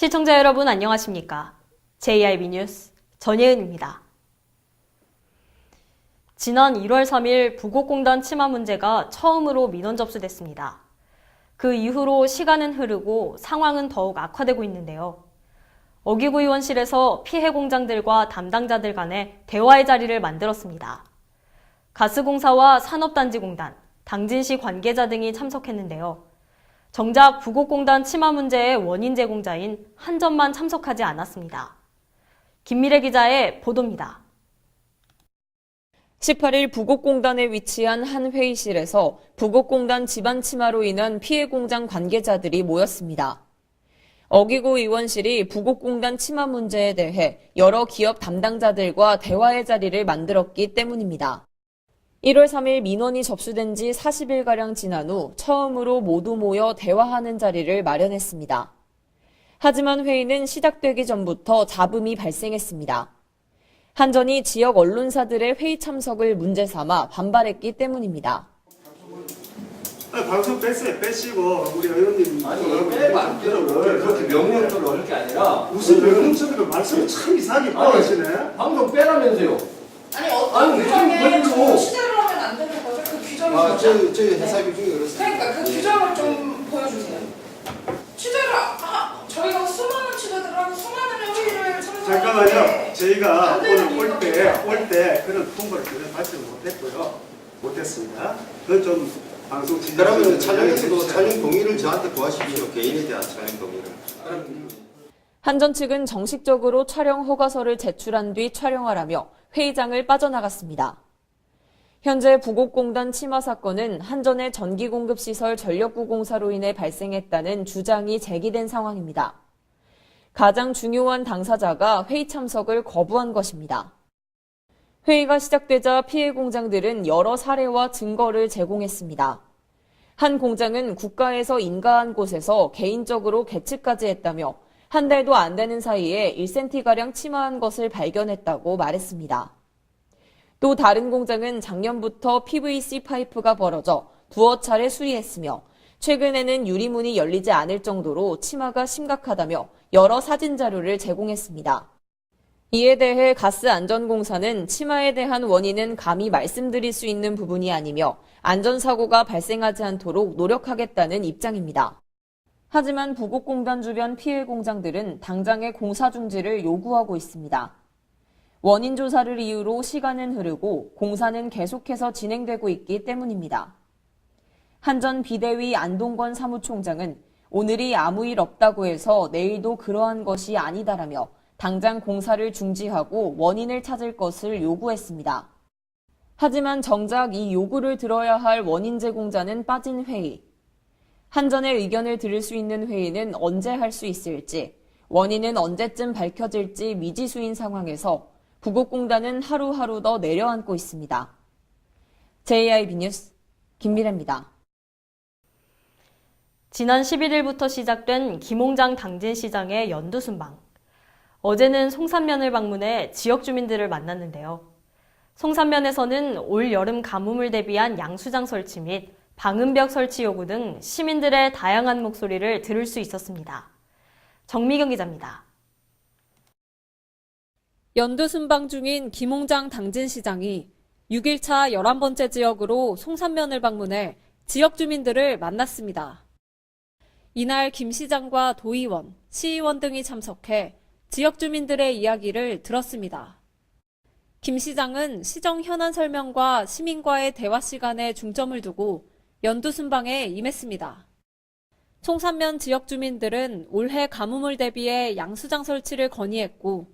시청자 여러분 안녕하십니까? JIB 뉴스 전예은입니다. 지난 1월 3일 부곡공단 침하 문제가 처음으로 민원 접수됐습니다. 그 이후로 시간은 흐르고 상황은 더욱 악화되고 있는데요. 어기구 의원실에서 피해 공장들과 담당자들 간의 대화의 자리를 만들었습니다. 가스공사와 산업단지공단, 당진시 관계자 등이 참석했는데요. 정작 부곡공단 침하 문제의 원인 제공자인 한전만 참석하지 않았습니다. 김미래 기자의 보도입니다. 18일 부곡공단에 위치한 한 회의실에서 부곡공단 집안 침하로 인한 피해 공장 관계자들이 모였습니다. 어기구 의원실이 부곡공단 침하 문제에 대해 여러 기업 담당자들과 대화의 자리를 만들었기 때문입니다. 1월 3일 민원이 접수된 지 40일가량 지난 후 처음으로 모두 모여 대화하는 자리를 마련했습니다. 하지만 회의는 시작되기 전부터 잡음이 발생했습니다. 한전이 지역 언론사들의 회의 참석을 문제 삼아 반발했기 때문입니다. 방송 빼시고 우리 의원님 빼고 안 빼를 그렇게 명령처럼 넣을 게 아니라 무슨 명령처럼 말씀을 참 이상하게 빠르시네. 방송 빼라면서요. 아니 어떤 아니, 규정에 무슨 좀 취재를 하면 안 되는 거죠? 그 규정이 저희 해석이 중에 그렇습니다. 그러니까 그 규정을 좀 보여주세요. 취재를 저희가 수많은 취재들을 하고 수많은 회의를 참석하는데 잠깐만요. 저희가 안 되는 오늘 이유가 올 때 그런 통보를 전혀 받지 못했습니다. 그건 좀 방송 진행. 그러면 촬영에서도 촬영 동의를 저한테 구하십시오. 개인에 대한 촬영 동의를. 한전 측은 정식적으로 촬영 허가서를 제출한 뒤 촬영하라며 회의장을 빠져나갔습니다. 현재 부곡공단 침하 사건은 한전의 전기공급시설 전력구 공사로 인해 발생했다는 주장이 제기된 상황입니다. 가장 중요한 당사자가 회의 참석을 거부한 것입니다. 회의가 시작되자 피해 공장들은 여러 사례와 증거를 제공했습니다. 한 공장은 국가에서 인가한 곳에서 개인적으로 개측까지 했다며 한 달도 안 되는 사이에 1cm가량 침하한 것을 발견했다고 말했습니다. 또 다른 공장은 작년부터 PVC 파이프가 벌어져 두어 차례 수리했으며 최근에는 유리문이 열리지 않을 정도로 침하가 심각하다며 여러 사진 자료를 제공했습니다. 이에 대해 가스안전공사는 침하에 대한 원인은 감히 말씀드릴 수 있는 부분이 아니며 안전사고가 발생하지 않도록 노력하겠다는 입장입니다. 하지만 부곡공단 주변 피해 공장들은 당장의 공사 중지를 요구하고 있습니다. 원인 조사를 이유로 시간은 흐르고 공사는 계속해서 진행되고 있기 때문입니다. 한전 비대위 안동권 사무총장은 오늘이 아무 일 없다고 해서 내일도 그러한 것이 아니다라며 당장 공사를 중지하고 원인을 찾을 것을 요구했습니다. 하지만 정작 이 요구를 들어야 할 원인 제공자는 빠진 회의. 한전의 의견을 들을 수 있는 회의는 언제 할 수 있을지, 원인은 언제쯤 밝혀질지 미지수인 상황에서 부곡공단은 하루하루 더 내려앉고 있습니다. JIB 뉴스 김미래입니다. 지난 11일부터 시작된 김홍장 당진시장의 연두순방. 어제는 송산면을 방문해 지역 주민들을 만났는데요. 송산면에서는 올 여름 가뭄을 대비한 양수장 설치 및 방음벽 설치 요구 등 시민들의 다양한 목소리를 들을 수 있었습니다. 정미경 기자입니다. 연두순방 중인 김홍장 당진시장이 6일차 11번째 지역으로 송산면을 방문해 지역 주민들을 만났습니다. 이날 김 시장과 도의원, 시의원 등이 참석해 지역 주민들의 이야기를 들었습니다. 김 시장은 시정 현안 설명과 시민과의 대화 시간에 중점을 두고 연두순방에 임했습니다. 송산면 지역 주민들은 올해 가뭄을 대비해 양수장 설치를 건의했고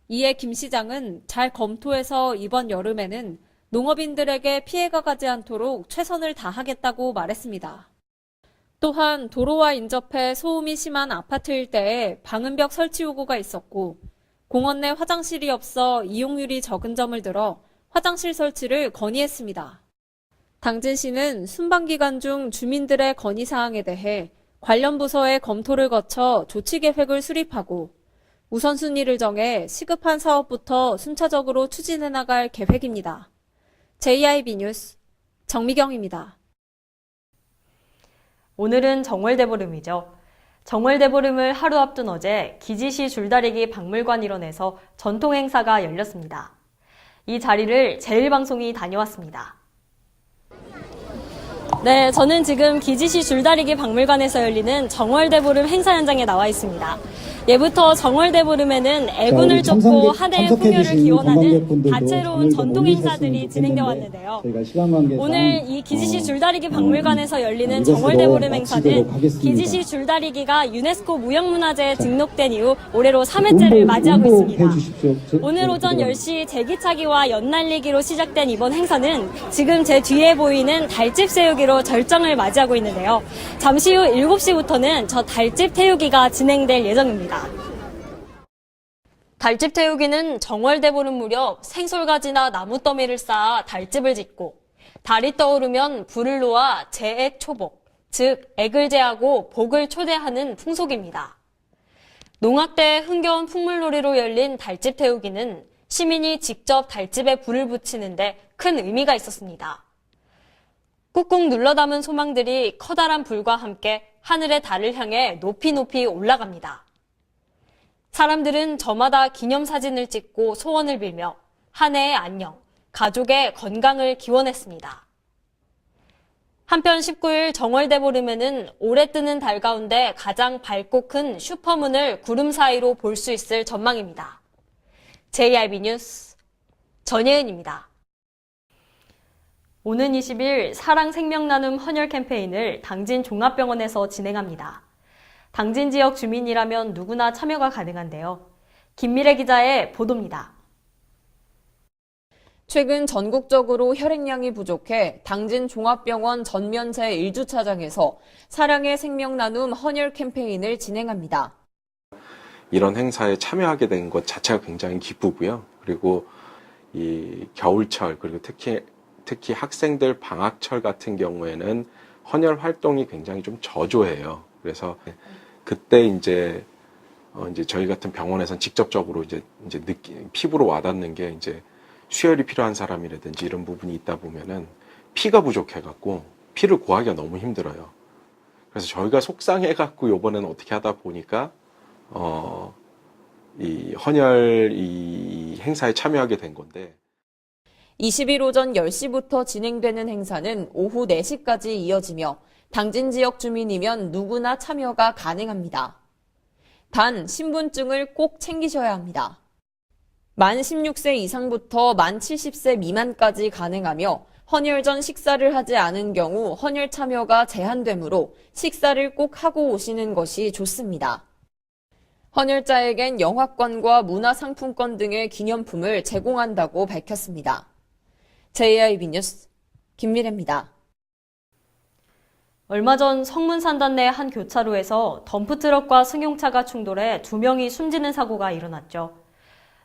이에 김 시장은 잘 검토해서 이번 여름에는 농업인들에게 피해가 가지 않도록 최선을 다하겠다고 말했습니다. 또한 도로와 인접해 소음이 심한 아파트 일대에 방음벽 설치 요구가 있었고 공원 내 화장실이 없어 이용률이 적은 점을 들어 화장실 설치를 건의했습니다. 당진시는 순방 기간 중 주민들의 건의사항에 대해 관련 부서의 검토를 거쳐 조치 계획을 수립하고 우선순위를 정해 시급한 사업부터 순차적으로 추진해 나갈 계획입니다. JIB 뉴스 정미경입니다. 오늘은 정월대보름이죠. 정월대보름을 하루 앞둔 어제 기지시 줄다리기 박물관 일원에서 전통 행사가 열렸습니다. 이 자리를 제1방송이 다녀왔습니다. 네, 저는 지금 기지시 줄다리기 박물관에서 열리는 정월대보름 행사 현장에 나와 있습니다. 예부터 정월대보름에는 애군을 쫓고 한 해의 풍요를 기원하는 다채로운 전통 행사들이 진행되어 왔는데요. 오늘 이 기지시 줄다리기 박물관에서 열리는 정월대보름 행사는 기지시 줄다리기가 유네스코 무형문화재에 등록된 이후 올해로 3회째를 맞이하고 있습니다. 오늘 오전 10시 제기차기와 연날리기로 시작된 이번 행사는 지금 제 뒤에 보이는 달집 세우기로 절정을 맞이하고 있는데요. 잠시 후 7시부터는 저 달집 태우기가 진행될 예정입니다. 달집 태우기는 정월대보름 무렵 생솔가지나 나무더미를 쌓아 달집을 짓고 달이 떠오르면 불을 놓아 제액 초복, 즉 액을 제하고 복을 초대하는 풍속입니다. 농악대의 흥겨운 풍물놀이로 열린 달집 태우기는 시민이 직접 달집에 불을 붙이는데 큰 의미가 있었습니다. 꾹꾹 눌러 담은 소망들이 커다란 불과 함께 하늘의 달을 향해 높이 높이 올라갑니다. 사람들은 저마다 기념사진을 찍고 소원을 빌며 한 해의 안녕, 가족의 건강을 기원했습니다. 한편 19일 정월대보름에는 올해 뜨는 달 가운데 가장 밝고 큰 슈퍼문을 구름 사이로 볼 수 있을 전망입니다. JIB 뉴스 전예은입니다. 오는 20일 사랑 생명 나눔 헌혈 캠페인을 당진 종합병원에서 진행합니다. 당진 지역 주민이라면 누구나 참여가 가능한데요. 김미래 기자의 보도입니다. 최근 전국적으로 혈액량이 부족해 당진 종합병원 전면 제1주차장에서 사랑의 생명 나눔 헌혈 캠페인을 진행합니다. 이런 행사에 참여하게 된 것 자체가 굉장히 기쁘고요. 그리고 이 겨울철 그리고 특히 학생들 방학철 같은 경우에는 헌혈 활동이 굉장히 좀 저조해요. 그래서 그때 이제 저희 같은 병원에서는 직접적으로 이제 피부로 와닿는 게 이제 수혈이 필요한 사람이라든지 이런 부분이 있다 보면은 피가 부족해갖고 피를 구하기가 너무 힘들어요. 그래서 저희가 속상해갖고 요번에는 어떻게 하다 보니까 이 헌혈 이 행사에 참여하게 된 건데. 20일 오전 10시부터 진행되는 행사는 오후 4시까지 이어지며 당진 지역 주민이면 누구나 참여가 가능합니다. 단 신분증을 꼭 챙기셔야 합니다. 만 16세 이상부터 만 70세 미만까지 가능하며 헌혈 전 식사를 하지 않은 경우 헌혈 참여가 제한되므로 식사를 꼭 하고 오시는 것이 좋습니다. 헌혈자에겐 영화권과 문화상품권 등의 기념품을 제공한다고 밝혔습니다. JIB 뉴스 김미래입니다. 얼마 전 성문산단 내 한 교차로에서 덤프트럭과 승용차가 충돌해 2명이 숨지는 사고가 일어났죠.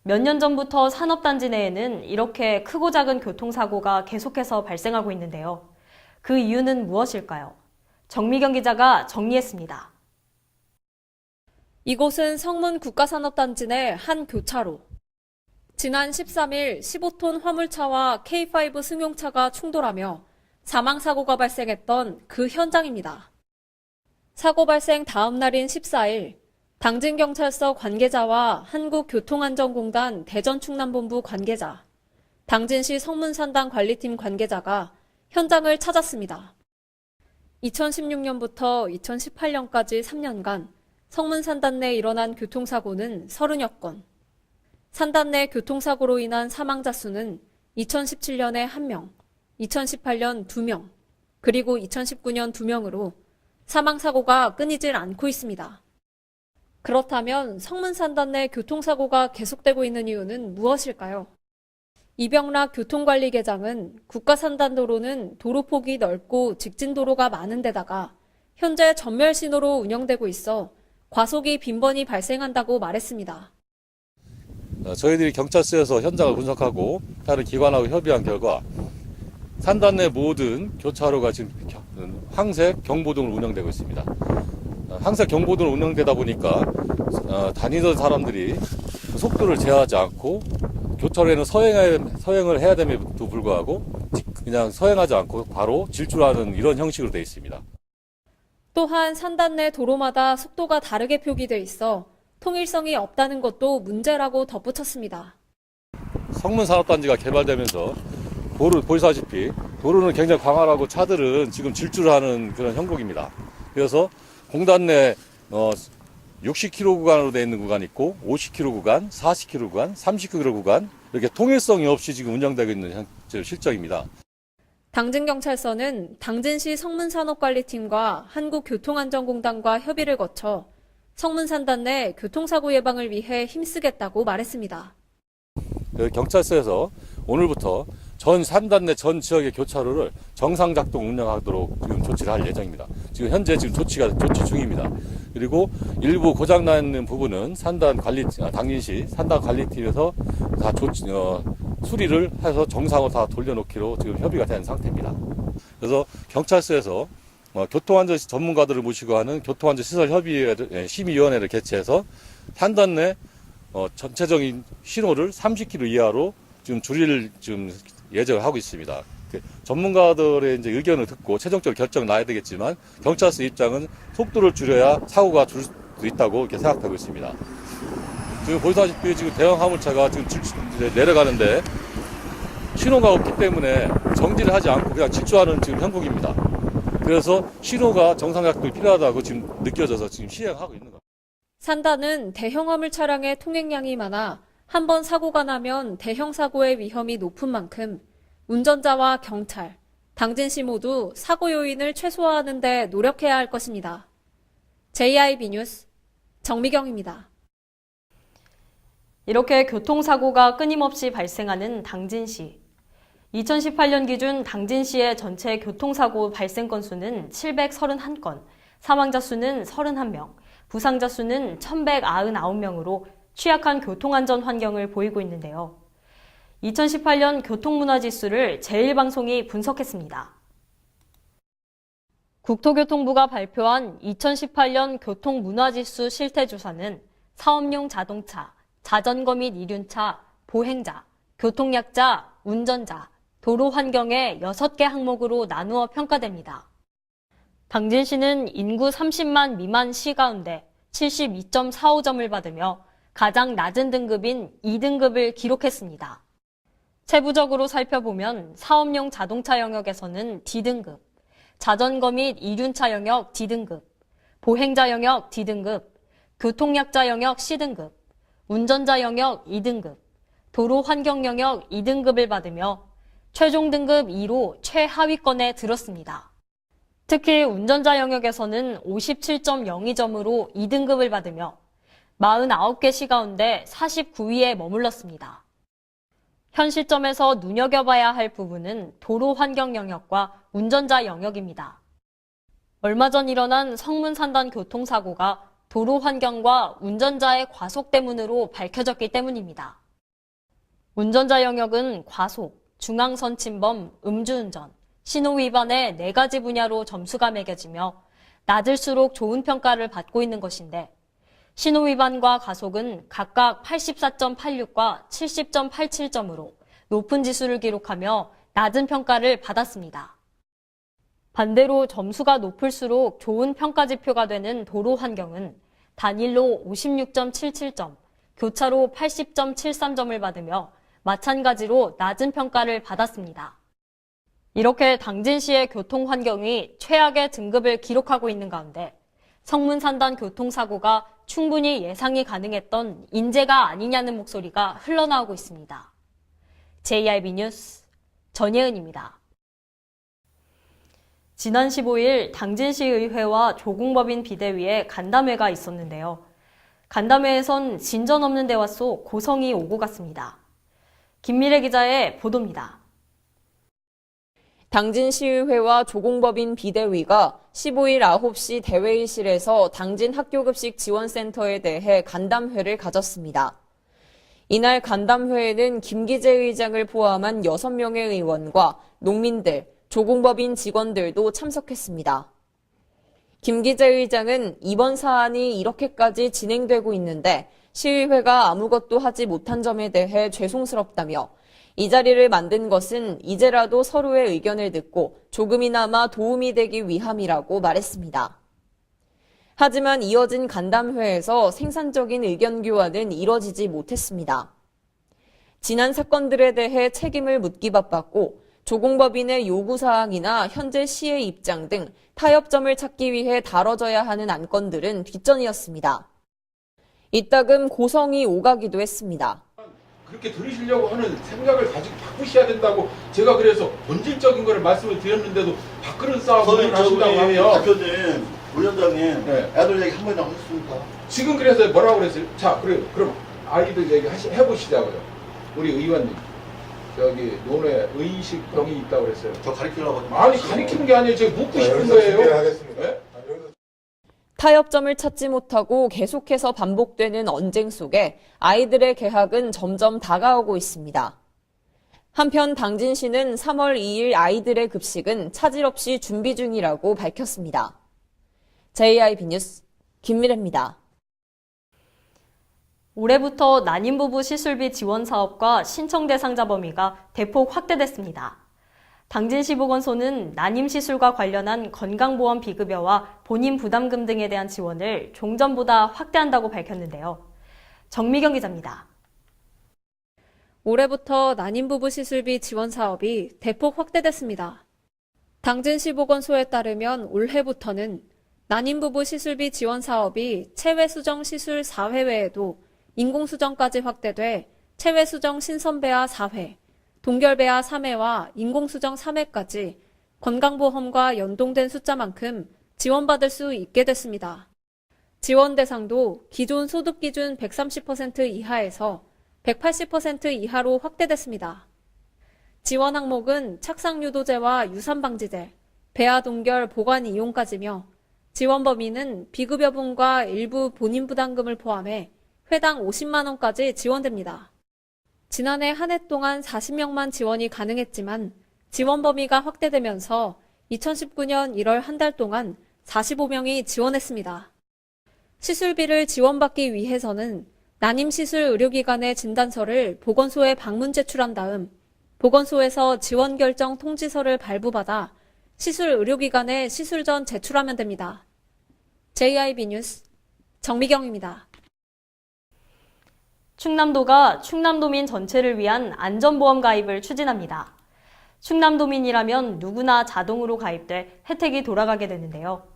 몇 년 전부터 산업단지 내에는 이렇게 크고 작은 교통사고가 계속해서 발생하고 있는데요. 그 이유는 무엇일까요? 정미경 기자가 정리했습니다. 이곳은 성문 국가산업단지 내 한 교차로. 지난 13일 15톤 화물차와 K5 승용차가 충돌하며 사망사고가 발생했던 그 현장입니다. 사고 발생 다음 날인 14일, 당진경찰서 관계자와 한국교통안전공단 대전충남본부 관계자, 당진시 성문산단 관리팀 관계자가 현장을 찾았습니다. 2016년부터 2018년까지 3년간 성문산단 내 일어난 교통사고는 30여 건. 산단 내 교통사고로 인한 사망자 수는 2017년에 1명, 2018년 2명, 그리고 2019년 2명으로 사망사고가 끊이질 않고 있습니다. 그렇다면 성문산단 내 교통사고가 계속되고 있는 이유는 무엇일까요? 이병락 교통관리계장은 국가산단도로는 도로폭이 넓고 직진도로가 많은 데다가 현재 전멸신호로 운영되고 있어 과속이 빈번히 발생한다고 말했습니다. 저희들이 경찰서에서 현장을 분석하고 다른 기관하고 협의한 결과 산단 내 모든 교차로가 지금 황색 경보등으로 운영되고 있습니다. 황색 경보등으로 운영되다 보니까 다니던 사람들이 그 속도를 제어하지 않고 교차로에는 서행을 해야 됨에도 불구하고 그냥 서행하지 않고 바로 질주하는 이런 형식으로 되어 있습니다. 또한 산단 내 도로마다 속도가 다르게 표기돼 있어 통일성이 없다는 것도 문제라고 덧붙였습니다. 성문산업단지가 개발되면서 보시다시피 도로는 굉장히 광활하고 차들은 지금 질주를 하는 그런 형국입니다. 그래서 공단 내 60km 구간으로 되어 있는 구간이 있고 50km 구간, 40km 구간, 30km 구간 이렇게 통일성이 없이 지금 운영되고 있는 실정입니다. 당진경찰서는 당진시 성문산업관리팀과 한국교통안전공단과 협의를 거쳐 성문산단 내 교통사고 예방을 위해 힘쓰겠다고 말했습니다. 경찰서에서 오늘부터 전 산단 내 전 지역의 교차로를 정상 작동 운영하도록 지금 조치를 할 예정입니다. 지금 현재 조치 중입니다. 그리고 일부 고장 나 있는 부분은 당진시 산단 관리팀에서 다 수리를 해서 정상으로 다 돌려놓기로 지금 협의가 된 상태입니다. 그래서 경찰서에서 교통안전 전문가들을 모시고 하는 교통안전시설협의회 심의위원회를 개최해서 산단 내 전체적인 신호를 30km 이하로 지금 줄일 예정을 하고 있습니다. 전문가들의 이제 의견을 듣고 최종적으로 결정 나야 되겠지만 경찰서 입장은 속도를 줄여야 사고가 줄 수 있다고 이렇게 생각하고 있습니다. 지금 보시다시피 지금 대형 화물차가 지금 내려가는데 신호가 없기 때문에 정지를 하지 않고 그냥 질주하는 지금 형국입니다. 그래서 신호가 정상 작동이 필요하다고 지금 느껴져서 지금 시행하고 있는 겁니다. 산단은 대형 화물 차량의 통행량이 많아 한 번 사고가 나면 대형 사고의 위험이 높은 만큼 운전자와 경찰, 당진시 모두 사고 요인을 최소화하는 데 노력해야 할 것입니다. JIB 뉴스 정미경입니다. 이렇게 교통사고가 끊임없이 발생하는 당진시. 2018년 기준 당진시의 전체 교통사고 발생 건수는 731건, 사망자 수는 31명, 부상자 수는 1,199명으로 취약한 교통안전 환경을 보이고 있는데요. 2018년 교통문화지수를 제1방송이 분석했습니다. 국토교통부가 발표한 2018년 교통문화지수 실태조사는 사업용 자동차, 자전거 및 이륜차, 보행자, 교통약자, 운전자, 도로 환경의 6개 항목으로 나누어 평가됩니다. 당진시는 인구 30만 미만 시 가운데 72.45점을 받으며 가장 낮은 등급인 2등급을 기록했습니다. 세부적으로 살펴보면 사업용 자동차 영역에서는 D등급, 자전거 및 이륜차 영역 D등급, 보행자 영역 D등급, 교통약자 영역 C등급, 운전자 영역 2등급, 도로 환경 영역 2등급을 받으며 최종 등급 2로 최하위권에 들었습니다. 특히 운전자 영역에서는 57.02점으로 2등급을 받으며 49개 시 가운데 49위에 머물렀습니다. 현 시점에서 눈여겨봐야 할 부분은 도로 환경 영역과 운전자 영역입니다. 얼마 전 일어난 성문산단 교통사고가 도로 환경과 운전자의 과속 때문으로 밝혀졌기 때문입니다. 운전자 영역은 과속, 중앙선 침범, 음주운전, 신호위반의 4가지 분야로 점수가 매겨지며 낮을수록 좋은 평가를 받고 있는 것인데 신호위반과 과속은 각각 84.86과 70.87점으로 높은 지수를 기록하며 낮은 평가를 받았습니다. 반대로 점수가 높을수록 좋은 평가지표가 되는 도로 환경은 단일로 56.77점, 교차로 80.73점을 받으며 마찬가지로 낮은 평가를 받았습니다. 이렇게 당진시의 교통 환경이 최악의 등급을 기록하고 있는 가운데 성문산단 교통사고가 충분히 예상이 가능했던 인재가 아니냐는 목소리가 흘러나오고 있습니다. JIB 뉴스 전예은입니다. 지난 15일 당진시의회와 조공법인 비대위에 간담회가 있었는데요. 간담회에선 진전 없는 대화 속 고성이 오고 갔습니다. 김미래 기자의 보도입니다. 당진시의회와 조공법인 비대위가 15일 9시 대회의실에서 당진 학교급식 지원센터에 대해 간담회를 가졌습니다. 이날 간담회에는 김기재 의장을 포함한 6명의 의원과 농민들, 조공법인 직원들도 참석했습니다. 김기재 의장은 이번 사안이 이렇게까지 진행되고 있는데 시의회가 아무것도 하지 못한 점에 대해 죄송스럽다며 이 자리를 만든 것은 이제라도 서로의 의견을 듣고 조금이나마 도움이 되기 위함이라고 말했습니다. 하지만 이어진 간담회에서 생산적인 의견 교환은 이뤄지지 못했습니다. 지난 사건들에 대해 책임을 묻기 바빴고 조공법인의 요구사항이나 현재 시의 입장 등 타협점을 찾기 위해 다뤄져야 하는 안건들은 뒷전이었습니다. 이따금 고성이 오가기도 했습니다. 그렇게 들으시려고 하는 생각을 가지고 바꾸셔야 된다고 제가 그래서 본질적인 거를 말씀을 드렸는데도 밥그릇 싸움을 하신다고 하면 대표님, 부위원장님, 네. 애들 얘기 한 번이나 하셨습니까? 지금 그래서 뭐라고 그랬어요? 자, 그럼 아이들 얘기 해보시자고요. 우리 의원님. 저기 논에 의식병이 있다고 그랬어요. 저 가르치려고 하지 아니 마십시오. 가리키는 게 아니에요. 제가 묻고 싶은 거예요. 네? 타협점을 찾지 못하고 계속해서 반복되는 언쟁 속에 아이들의 개학은 점점 다가오고 있습니다. 한편 당진시는 3월 2일 아이들의 급식은 차질 없이 준비 중이라고 밝혔습니다. JIB 뉴스 김미래입니다. 올해부터 난임부부 시술비 지원 사업과 신청 대상자 범위가 대폭 확대됐습니다. 당진시 보건소는 난임 시술과 관련한 건강보험 비급여와 본인 부담금 등에 대한 지원을 종전보다 확대한다고 밝혔는데요. 정미경 기자입니다. 올해부터 난임부부 시술비 지원 사업이 대폭 확대됐습니다. 당진시 보건소에 따르면 올해부터는 난임부부 시술비 지원 사업이 체외수정 시술 4회 외에도 인공수정까지 확대돼 체외수정 신선배아 4회, 동결배아 3회와 인공수정 3회까지 건강보험과 연동된 숫자만큼 지원받을 수 있게 됐습니다. 지원 대상도 기존 소득기준 130% 이하에서 180% 이하로 확대됐습니다. 지원 항목은 착상유도제와 유산방지제, 배아 동결 보관 이용까지며 지원 범위는 비급여분과 일부 본인 부담금을 포함해 회당 50만 원까지 지원됩니다. 지난해 한 해 동안 40명만 지원이 가능했지만 지원 범위가 확대되면서 2019년 1월 한 달 동안 45명이 지원했습니다. 시술비를 지원받기 위해서는 난임시술 의료기관의 진단서를 보건소에 방문 제출한 다음 보건소에서 지원 결정 통지서를 발부받아 시술 의료기관에 시술 전 제출하면 됩니다. JIB 뉴스 정미경입니다. 충남도가 충남도민 전체를 위한 안전보험 가입을 추진합니다. 충남도민이라면 누구나 자동으로 가입돼 혜택이 돌아가게 되는데요.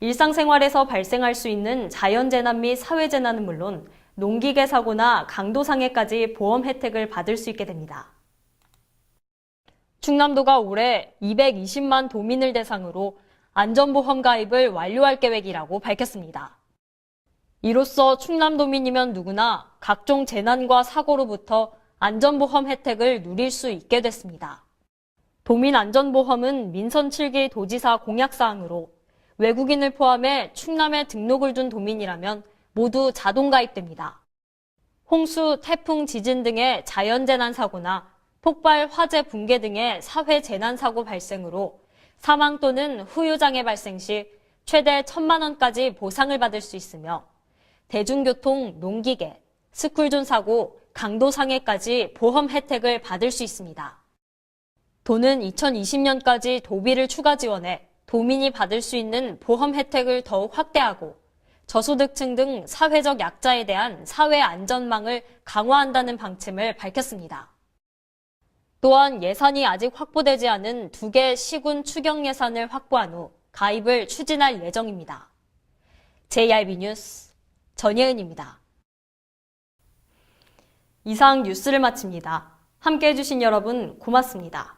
일상생활에서 발생할 수 있는 자연재난 및 사회재난은 물론 농기계 사고나 강도상해까지 보험 혜택을 받을 수 있게 됩니다. 충남도가 올해 220만 도민을 대상으로 안전보험 가입을 완료할 계획이라고 밝혔습니다. 이로써 충남도민이면 누구나 각종 재난과 사고로부터 안전보험 혜택을 누릴 수 있게 됐습니다. 도민안전보험은 민선 7기 도지사 공약사항으로 외국인을 포함해 충남에 등록을 둔 도민이라면 모두 자동 가입됩니다. 홍수, 태풍, 지진 등의 자연재난 사고나 폭발, 화재, 붕괴 등의 사회재난 사고 발생으로 사망 또는 후유장애 발생 시 최대 1,000만 원까지 보상을 받을 수 있으며 대중교통, 농기계, 스쿨존 사고, 강도상해까지 보험 혜택을 받을 수 있습니다. 도는 2020년까지 도비를 추가 지원해 도민이 받을 수 있는 보험 혜택을 더욱 확대하고 저소득층 등 사회적 약자에 대한 사회 안전망을 강화한다는 방침을 밝혔습니다. 또한 예산이 아직 확보되지 않은 2개 시군 추경 예산을 확보한 후 가입을 추진할 예정입니다. JIB 뉴스 전예은입니다. 이상 뉴스를 마칩니다. 함께해 주신 여러분 고맙습니다.